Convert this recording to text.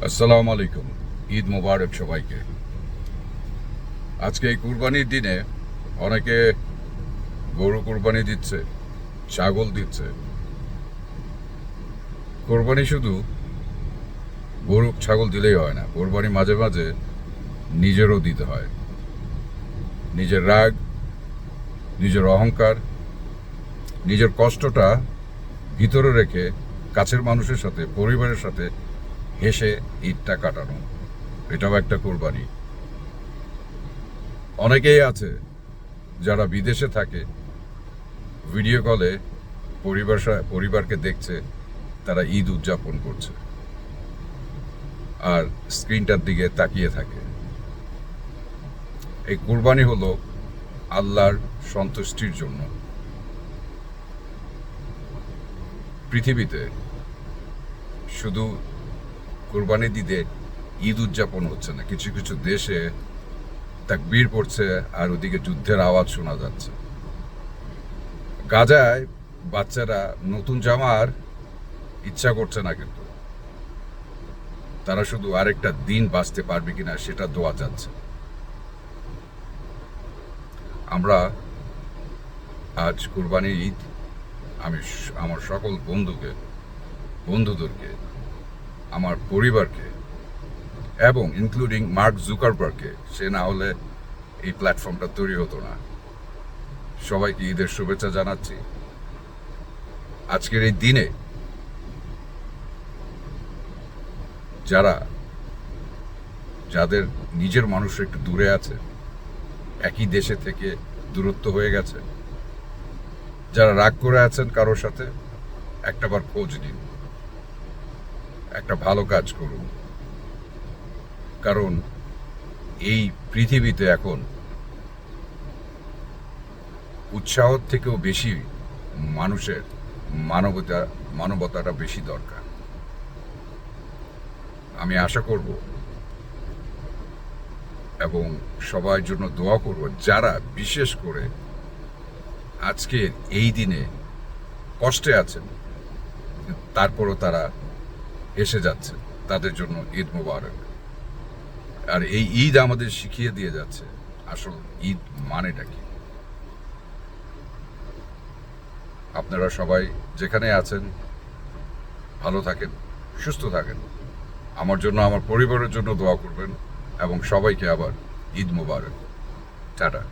আসসালামু আলাইকুম। ঈদ মোবারক সবাইকে। আজকে এই কুরবানির দিনে অনেকে গরু কুরবানি দিচ্ছে, ছাগল দিচ্ছে। কোরবানি শুধু গরু ছাগল দিলেই হয় না, কোরবানি মাঝে মাঝে নিজেরও দিতে হয়। নিজের রাগ, নিজের অহংকার, নিজের কষ্টটা ভিতরে রেখে কাছের মানুষের সাথে, পরিবারের সাথে হেসে ঈদটা কাটানো, এটাও একটা কোরবানি। অনেকেই আছে যারা বিদেশে থাকে, ভিডিও কলে পরিবারকে দেখছে, তারা ঈদ উদযাপন করছে আর স্ক্রিনটার দিকে তাকিয়ে থাকে। এই কুরবানি হলো আল্লাহর সন্তুষ্টির জন্য। পৃথিবীতে শুধু কুরবানি দিতে ঈদ উদযাপন হচ্ছে না, কিছু কিছু দেশে তাকবীর পড়ছে আর ওদিকে যুদ্ধের আওয়াজ শোনা যাচ্ছে। গাজায় বাচ্চারা নতুন জামার ইচ্ছা করছে না, কিন্তু তারা শুধু আরেকটা দিন বাঁচতে পারবে কিনা সেটা দোয়া চাচ্ছে। আমরা আজ কুরবানির ঈদ, আমি আমার সকল বন্ধুদেরকে, আমার পরিবারকে এবং ইনক্লুডিং মার্ক জুকারবার্গকে, সে না হলে এই প্ল্যাটফর্মটা তৈরি হতো না, সবাইকে ঈদের শুভেচ্ছা জানাচ্ছি। আজকের এই দিনে যাদের নিজের মানুষ একটু দূরে আছে, একই দেশে থেকে দূরত্ব হয়ে গেছে, যারা রাগ করে আছেন কারোর সাথে, একটাবার খোঁজ নিন, একটা ভালো কাজ করুন। কারণ এই পৃথিবীতে এখন উৎসাহর থেকেও বেশি মানুষের মানবতাটা বেশি দরকার। আমি আশা করব এবং সবার জন্য দোয়া করব, যারা বিশেষ করে আজকের এই দিনে কষ্টে আছেন, তারপরও তারা এসে যাচ্ছে, তাদের জন্য ঈদ মোবারক। আর এই ঈদ আমাদের শিখিয়ে দিয়ে যাচ্ছে আসল ঈদ মানেটা কি। আপনারা সবাই যেখানে আছেন ভালো থাকেন, সুস্থ থাকেন। আমার জন্য, আমার পরিবারের জন্য দোয়া করবেন এবং সবাইকে আবার ঈদ মোবারক। টাটা।